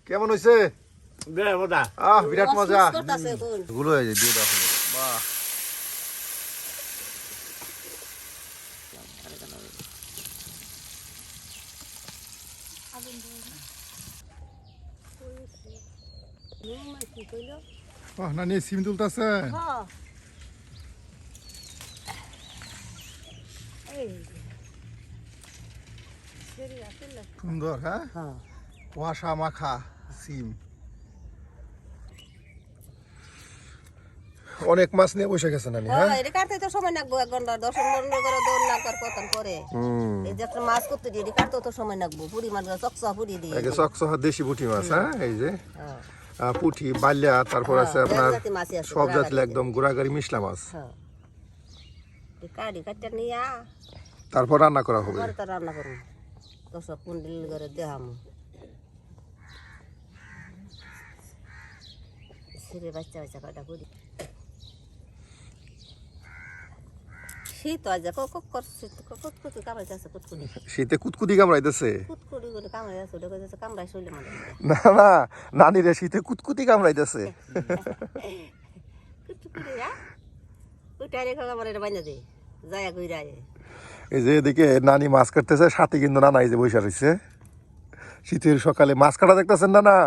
কেমন হয়েছে? বিরাট মজা গুলো দিয়ে দাও। বাহ, নানি সিম তুলতেছে। সুন্দর, হ্যাঁ, কুয়াশা মাখা সিম। অনেক মাছ নিয়ে বসে গেছে নানি। হ্যাঁ, এটা কাটতে তো সময় লাগবে 1 ঘন্টা 10 মিনিট করে দৌড় লাগার কথা করে। এই যে একটা মাছ করতে দিয়ে কাটতে তো সময় লাগবে। পুরি মাছ চকচা পুরি দিয়ে এই চকচা দেশি পুঁটি মাছ। হ্যাঁ, এই যে পুঁটি বাল্যা, তারপর আছে আপনার সব জাতের একদম গুড়াগাড়ি মিশলা মাছ। কাটি কাটতে নিয়া তারপর রান্না করা হবে। রান্না করব তো সব কুন্ডল করে দেখাম। ছেড়ে বাচ্চা বাচ্চা কাটা করি। শীতে কুতকুতি কামড়াইতেছে। না না, নানিরে শীতে কুতকুতি কামড়াইতেছে। এই যে এদিকে নানি মাছ কাটতেছে, সাথে কিন্তু নানা এই যে বসে রয়েছে। শীতের সকালে মাছ কাটা দেখতেছেন না? না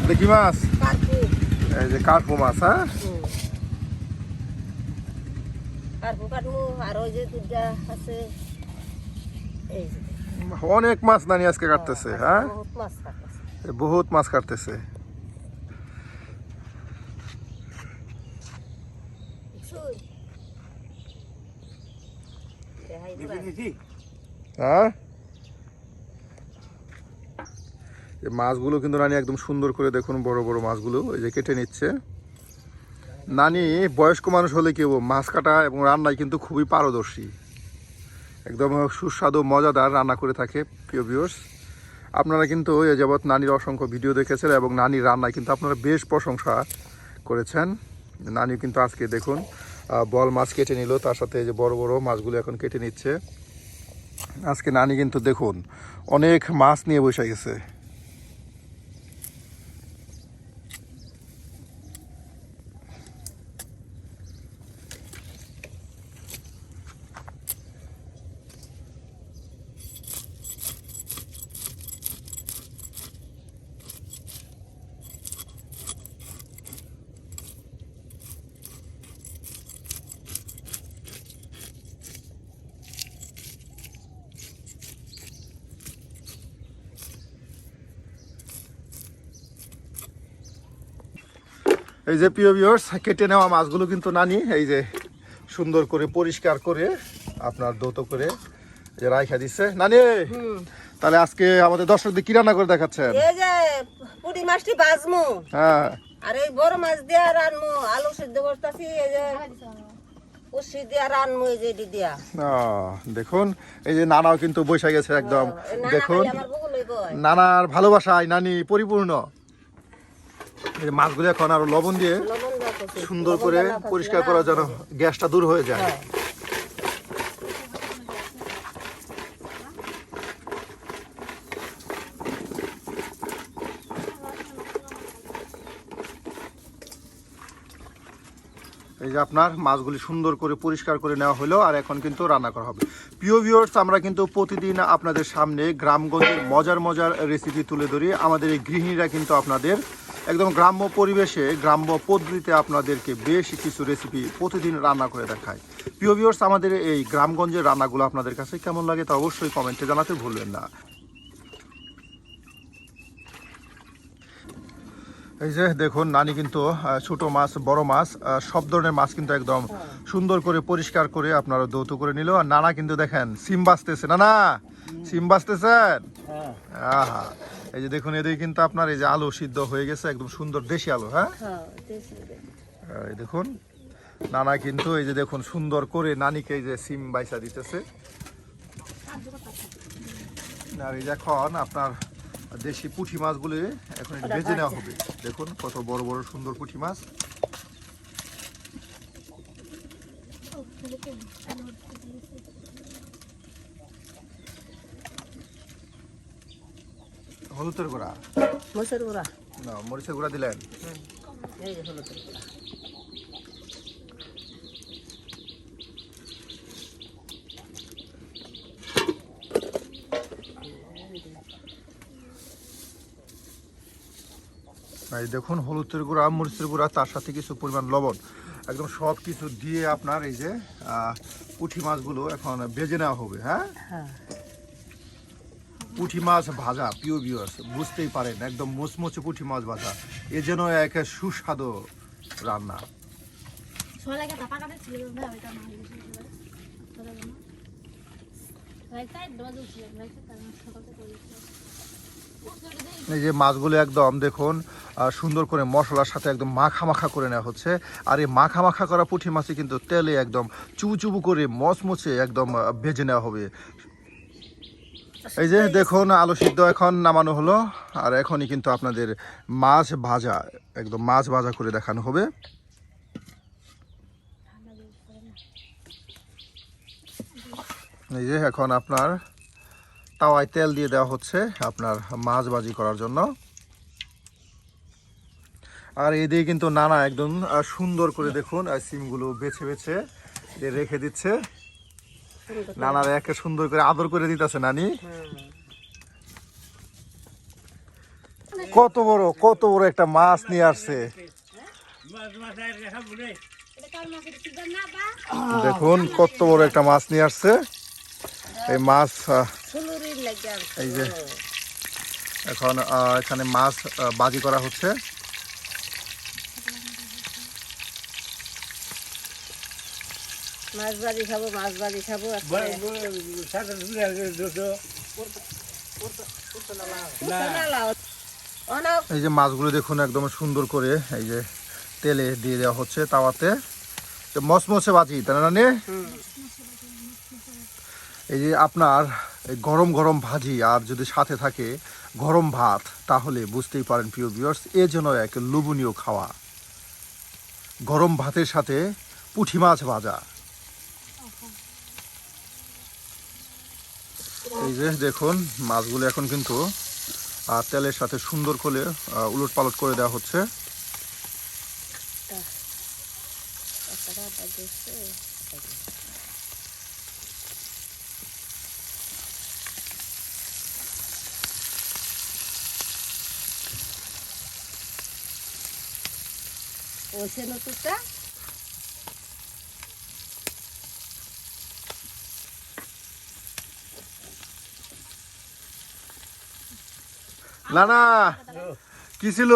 দেখি মাছ, এই যে কার্পু মাছ। হ্যাঁ, অনেক মাছ নানি আজকে কাটতেছে। হ্যাঁ, বহুত মাছ কাটতেছে। হ্যাঁ, মাছগুলো কিন্তু নানি একদম সুন্দর করে দেখুন, বড় বড় মাছগুলো এই যে কেটে নিচ্ছে। নানি বয়স্ক মানুষ হলে কেউ মাছ কাটা এবং রান্নায় কিন্তু খুবই পারদর্শী, একদম সুস্বাদু মজাদার রান্না করে থাকে। প্রিয় ভিউয়ার্স, আপনারা কিন্তু এ যাবৎ নানির অসংখ্য ভিডিও দেখেছেন এবং নানির রান্নায় কিন্তু আপনারা বেশ প্রশংসা করেছেন। নানি কিন্তু আজকে দেখুন বল মাছ কেটে নিল, তার সাথে এই যে বড় বড় মাছগুলো এখন কেটে নিচ্ছে। আজকে নানি কিন্তু দেখুন অনেক মাছ নিয়ে বসে গেছে। এই যে প্রিয় ভিউয়ার্স, কেটে নেওয়া মাছগুলো কিন্তু নানি এই যে সুন্দর করে পরিষ্কার করে আপনার দৌত করে যে রাইখা দিচ্ছে। নানি, তাহলে আজকে আমাদের দর্শকদের কি রান্না করে দেখাচ্ছেন? এই যে পুঁটি মাছটি ভাজমু। হ্যাঁ, আর এই বড় মাছ দিয়ে রান্নু, আলু সিদ্ধ করতেছি। এই যে কুশি দিয়ে রান্নু, এই যে দিয়া। দেখুন এই যে নানাও কিন্তু বসে গেছে একদম। দেখুন নানার ভালোবাসায় নানি পরিপূর্ণ। এই যে মাছগুলো এখন আরো লবণ দিয়ে সুন্দর করে পরিষ্কার করা যেন গ্যাসটা দূর হয়ে যায়। এই যে আপনার মাছগুলি সুন্দর করে পরিষ্কার করে নেওয়া হলো, আর এখন কিন্তু রান্না করা হবে। প্রিয় ভিউয়ার্স, আমরা কিন্তু প্রতিদিন আপনাদের সামনে গ্রামগঞ্জের মজার মজার রেসিপি তুলে ধরি। আমাদের এই গৃহিণীরা কিন্তু আপনাদের একদম গ্রাম্য পরিবেশে গ্রাম্য পদ্ধতিতে আপনাদেরকে বেশ কিছু রেসিপি প্রতিদিন রান্না করে দেখায়। প্রিয় ভিউয়ার্স, আমাদের এই গ্রামগঞ্জের রান্নাগুলো আপনাদের কাছে কেমন লাগে তা অবশ্যই কমেন্টে জানাতে ভুলবেন না। এই যে দেখুন নানি কিন্তু ছোট মাছ বড় মাছ সব ধরনের মাছ কিন্তু একদম সুন্দর করে পরিষ্কার করে আপনারা দৌত করে নিল। আর নানা কিন্তু দেখেন সিম বাছতেছে। না সিম বাছতেছেন? আহা, এই যে দেখুন এদিকে কিন্তু আপনার এই যে আলু সিদ্ধ হয়ে গেছে, একদম সুন্দর দেশি আলু। হ্যাঁ, এই দেখুন নানা কিন্তু এই যে দেখুন সুন্দর করে নানিকে এই যে সিম বাইসা দিতেছে। আর এই যে এখন আপনার দেশি পুঁটি মাছগুলি এখন ভেজে নেওয়া হবে। দেখুন কত বড় বড় সুন্দর পুঁটি মাছ। হলুদের গুঁড়া মরিচের গুঁড়া। না, মরিচের গুঁড়া দিলেন। এই যে হলুদের গুঁড়া। এই দেখুন হলুদের গুঁড়া, মরিচের গুঁড়া, তার সাথে কিছু পরিমাণ লবণ, একদম সব কিছু দিয়ে আপনার এই যে পুঁটি মাছগুলো এখন ভেজে নেওয়া হবে। হ্যাঁ, হ্যাঁ, পুঁটি মাছ ভাজা, প্রিয় ভিউয়ার্স, বুঝতেই পারেন একদম মুচমুচে পুঁটি মাছ ভাজা, এ যেন এক সুস্বাদু রান্না। এই যে মাছগুলো একদম দেখুন সুন্দর করে মশলার সাথে একদম মাখা মাখা করে নেওয়া হচ্ছে। আর এই মাখা মাখা করা পুঁটি মাছে কিন্তু তেলে একদম চুবু করে মচমচে একদম ভেজে নেওয়া হবে। এই যে দেখুন আলু সিদ্ধ এখন নামানো হলো, আর এখনই কিন্তু আপনাদের মাছ ভাজা, একদম মাছ ভাজা করে দেখানো হবে। এই যে এখন আপনার তাওয়ায় তেল দিয়ে দেওয়া হচ্ছে আপনার মাছ ভাজি করার জন্য। আর এদিকে কিন্তু নানা একদম সুন্দর করে দেখুন সিমগুলো বেছে বেছে রেখে দিচ্ছে। নানার একে সুন্দর করে আদর করে দিতেছে নানি। কত বড় একটা মাছ নিয়ে আসছে দেখুন, কত বড় একটা মাছ নিয়ে আসছে। এই মাছ এই যে এখন এখানে মাছ ভাজি করা হচ্ছে। মাছ ভাজি খাবো, মাছ ভাজি খাবো। এই যে মাছগুলো দেখুন একদম সুন্দর করে এই যে তেলে দিয়ে দেওয়া হচ্ছে তাওয়াতে, মচমচে ভাজি, তাই না নানি? এই যে আপনার গরম গরম ভাজি আর যদি সাথে থাকে গরম ভাত, তাহলে বুঝতেই পারেন প্রিয় ভিউয়ার্স, এ যেন এক লোভনীয় খাওয়া। গরম ভাতের সাথে পুঁটি মাছ ভাজা। এই যে দেখুন মাছগুলো এখন কিন্তু তেলের সাথে সুন্দর করে উলট পালট করে দেওয়া হচ্ছে। ওইছে নতুনটা না না, কি ছিল?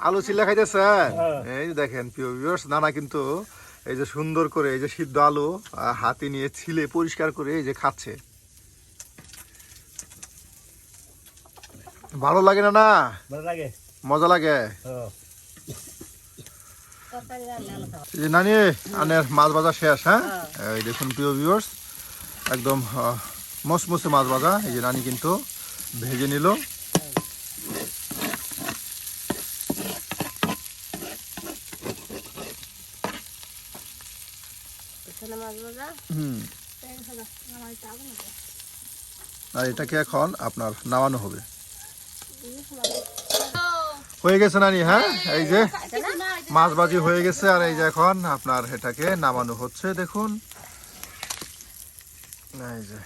আলু চিল্লা খাইতেছেন? এই যে দেখেন প্রিয় ভিউয়ার্স, নানা কিন্তু এই যে সুন্দর করে এই যে সিদ্ধ আলু হাতে নিয়ে ছিলে পরিষ্কার করে এই যে খাচ্ছে। ভালো লাগে না? না মজা লাগে। এই যে নানি আনের মাছ ভাজা শেষ। হ্যাঁ, এই দেখুন প্রিয় ভিউয়ার্স, একদম মচমচে মাছ ভাজা এই যে নানি কিন্তু ভেজে নিল। আর এটাকে এখন আপনার নামানো হবে। হয়ে গেছে নানি? হ্যাঁ, এই যে মাছ ভাজি হয়ে গেছে, আর এই যে এখন আপনার এটাকে নামানো হচ্ছে। দেখুন এই যে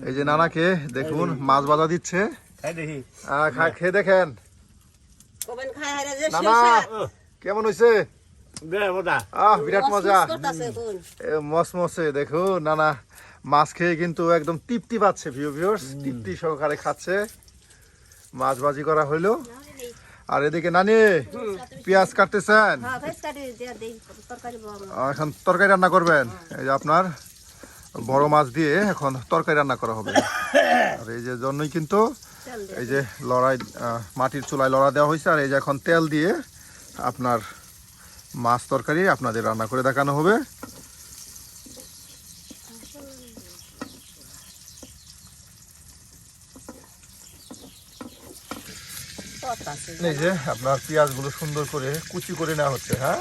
এই যে নানাকে দেখুন মাছ ভাজা দিচ্ছে, খেয়ে দেখেন। নানা কেমন হয়েছে? বিরাট মজা, মচমচে। দেখুন নানা মাছ খেয়ে কিন্তু একদম তৃপ্তি পাচ্ছে, ভিউয়ার্স, তৃপ্তি সহকারে খাচ্ছে। মাছ ভাজি করা হইলো। আর এদিকে নানি পেঁয়াজ কাটতেছেন, এখন তরকারি রান্না করবেন। এই যে আপনার বড় মাছ দিয়ে এখন তরকারি রান্না করা হবে। আর এই যে জন্যই কিন্তু এই যে লড়াই মাটির চুলায় লড়া দেওয়া হয়েছে, আর এই যে এখন তেল দিয়ে আপনার মাছ তরকারি আপনাদের রান্না করে দেখানো হবে। এই যে আপনার পেঁয়াজগুলো সুন্দর করে কুচি করে নেওয়া হচ্ছে। হ্যাঁ,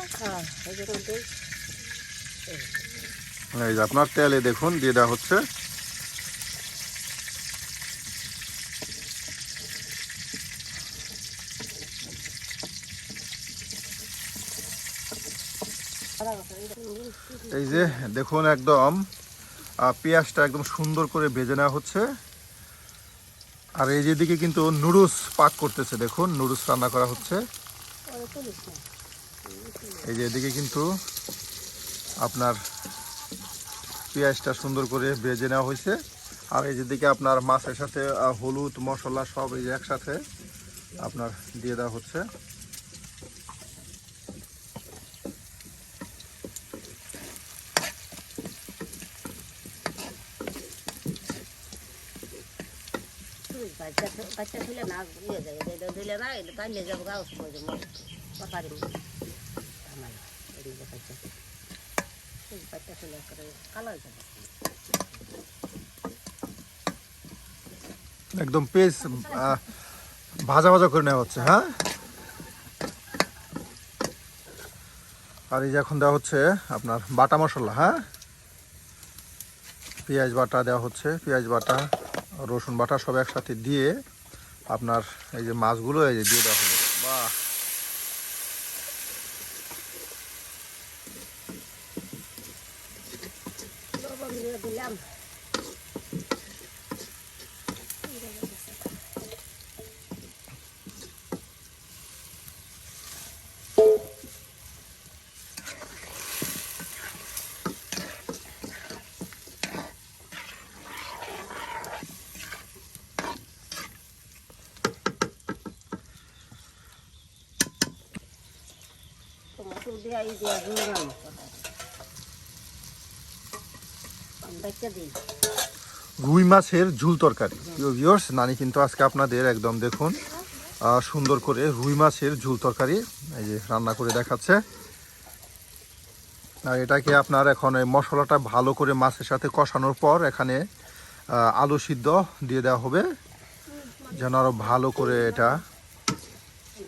এই যে আপনার তেলে দেখুন দিয়ে দেওয়া হচ্ছে। এই যে দেখুন একদম পেঁয়াজটা একদম সুন্দর করে ভেজে নেওয়া হচ্ছে। আর এই যেদিকে কিন্তু নুডলস পাক করতেছে, দেখুন নুডলস রান্না করা হচ্ছে। এই যে এদিকে কিন্তু আপনার পেঁয়াজটা সুন্দর করে ভেজে নেওয়া হয়েছে। আর এই যেদিকে আপনার মাছের সাথে হলুদ মশলা সব এই যে একসাথে আপনার দিয়ে দেওয়া হচ্ছে। বাচ্চা ছিল না ইয়ে যায় দিলে না কাইলে যাবো গাছ পাকারি বাচ্চা ছিল কালো যাবে একদম পেঁয়াজ ভাজা ভাজা করে নেওয়া হচ্ছে। হ্যাঁ, আর এই যে এখন দেওয়া হচ্ছে আপনার বাটা মশলা। হ্যাঁ, পেঁয়াজ বাটা দেওয়া হচ্ছে, পেঁয়াজ বাটা রসুন বাটা সব একসাথে দিয়ে আপনার এই যে মাছগুলো এই যে দিয়ে দেওয়া হলো। বাহ, দিলাম রুই মাছের ঝুল তরকারি। ভিউয়ার্স, নানি কিন্তু আজকে আপনাদের একদম দেখুন সুন্দর করে রুই মাছের ঝুল তরকারি এই যে রান্না করে দেখাচ্ছে। আর এটাকে আপনার এখন এই মশলাটা ভালো করে মাছের সাথে কষানোর পর এখানে আলু সিদ্ধ দিয়ে দেওয়া হবে, যেন আরো ভালো করে এটা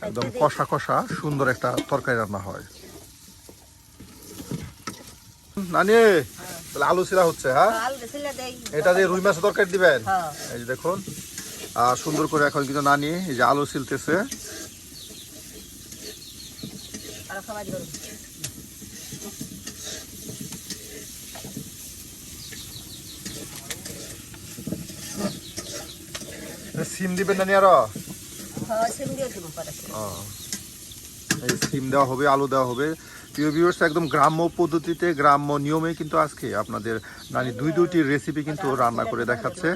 একদম কষা কষা সুন্দর একটা তরকারি রান্না হয়। নানি তাহলে আলু ছিলা হচ্ছে। হ্যাঁ, এটা দিয়ে রুই মাছের তরকারি দিবেন। এই যে দেখুন সুন্দর করে এখন কিন্তু নানি এই যে আলু ছিলতেছে। সিম দিবেন নানি আরো? এই সিম দেওয়া হবে, আলু দেওয়া হবে। প্রিয় ভিউয়ার্স, একদম গ্রাম্য পদ্ধতিতে গ্রাম্য নিয়মে কিন্তু আজকে আপনাদের নানি দুইটি রেসিপি কিন্তু রান্না করে দেখাচ্ছে।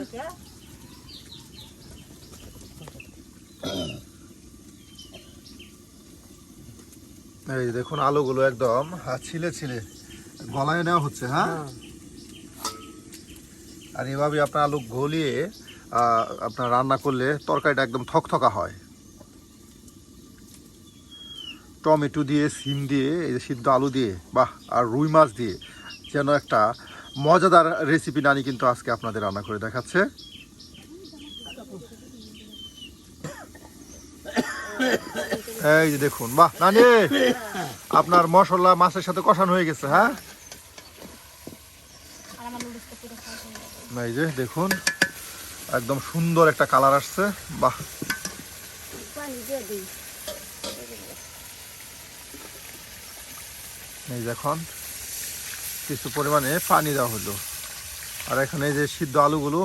এই দেখুন আলুগুলো একদম ছিলে ছিলে গলায় নেওয়া হচ্ছে। হ্যাঁ, আর এভাবে আপনার আলু গলিয়ে আপনার রান্না করলে তরকারিটা একদম থকথকা হয়। টমেটো দিয়ে, সিম দিয়ে, এই যে সিদ্ধ আলু দিয়ে, বাহ, আর রুই মাছ দিয়ে যেন একটা মজাদার রেসিপি নানি কিন্তু আজকে আপনাদের রান্না করে দেখাচ্ছে। এই যে দেখুন, বাহ নানি আপনার মশলা মাছের সাথে কষানো হয়ে গেছে। হ্যাঁ, এই যে দেখুন একদম সুন্দর একটা কালার আসছে। বাহ, এই যে এখন কিছু পরিমাণে পানি দেওয়া হলো, আর এখানে যে সিদ্ধ আলুগুলো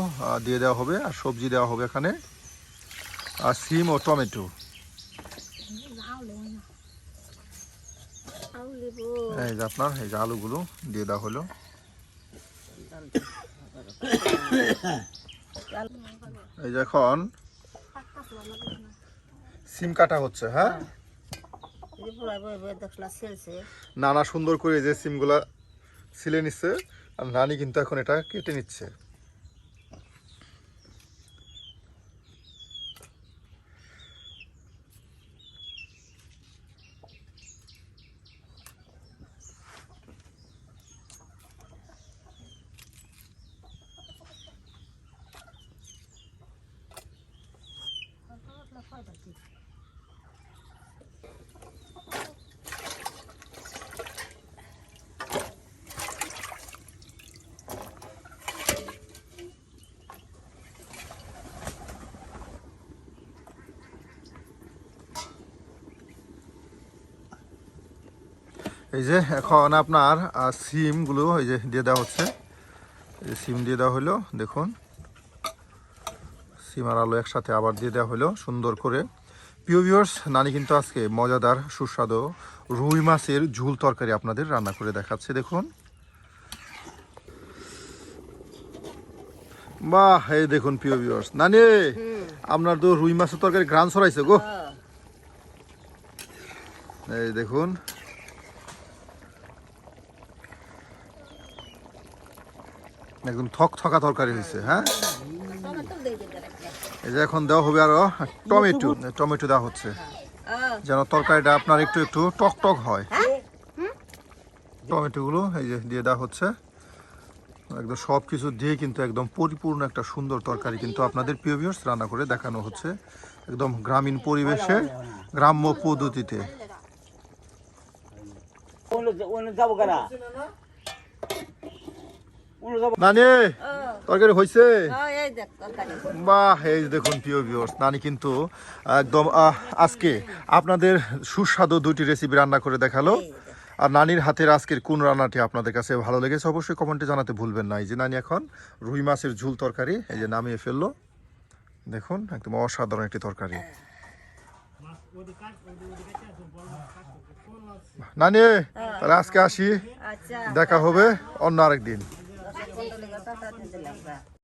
দিয়ে দেওয়া হবে, আর সবজি দেওয়া হবে এখানে, আর সিম ও টমেটো। এই যে আপনার এই যে আলুগুলো দিয়ে দেওয়া হলো। এই যে এখন সিম কাটা হচ্ছে। হ্যাঁ, নানা সুন্দর করে যে সিমগুলা ছিলে নিচ্ছে, আর নানি কিন্তু এখন এটা কেটে নিচ্ছে। এই যে এখন আপনার সিমগুলো এই যে দিয়ে দেওয়া হচ্ছে, এই যে সিম দিয়ে দেওয়া হলো, দেখুন সিম আর আলু একসাথে আবার দিয়ে দেওয়া হলো সুন্দর করে। প্রিয় ভিউয়ার্স, নানি কিন্তু আজকে মজাদার সুস্বাদু রুই মাছের ঝুল তরকারি আপনাদের রান্না করে দেখাচ্ছে। দেখুন, বাহ, এই দেখুন প্রিয় ভিউয়ার্স, নানি আপনার তো রুই মাছের তরকারি ঘ্রাণ ছড়াইছে গো। এই দেখুন, একদম থকথকা তরকারি হয়েছে। হ্যাঁ, এই যে এখন দেওয়া হবে আরো টমেটো দেওয়া হচ্ছে যেন তরকারিটা আপনার একটু একটু টক টক হয়। টমেটোগুলো এই যে দিয়ে দেওয়া হচ্ছে, একদম সব কিছু দিয়ে কিন্তু একদম পরিপূর্ণ একটা সুন্দর তরকারি কিন্তু আপনাদের প্রিয় ভিউয়ার্স রান্না করে দেখানো হচ্ছে, একদম গ্রামীণ পরিবেশে, গ্রাম্য পদ্ধতিতে। নানি, তরকারি হয়েছে? বাহ, এই দেখুন প্রিয় ভিউয়ার্স, নানি কিন্তু একদম আজকে আপনাদের সুস্বাদু দুটি রেসিপি রান্না করে দেখালো। আর নানির হাতের আজকের কোন রান্নাটি আপনাদের কাছে ভালো লেগেছে অবশ্যই কমেন্টে জানাতে ভুলবেন না। এই যে নানি এখন রুই মাছের ঝুল তরকারি এই যে নামিয়ে ফেললো, দেখুন একদম অসাধারণ একটি তরকারি। নানি, তাহলে আজকে আসি, দেখা হবে অন্য আরেকদিন।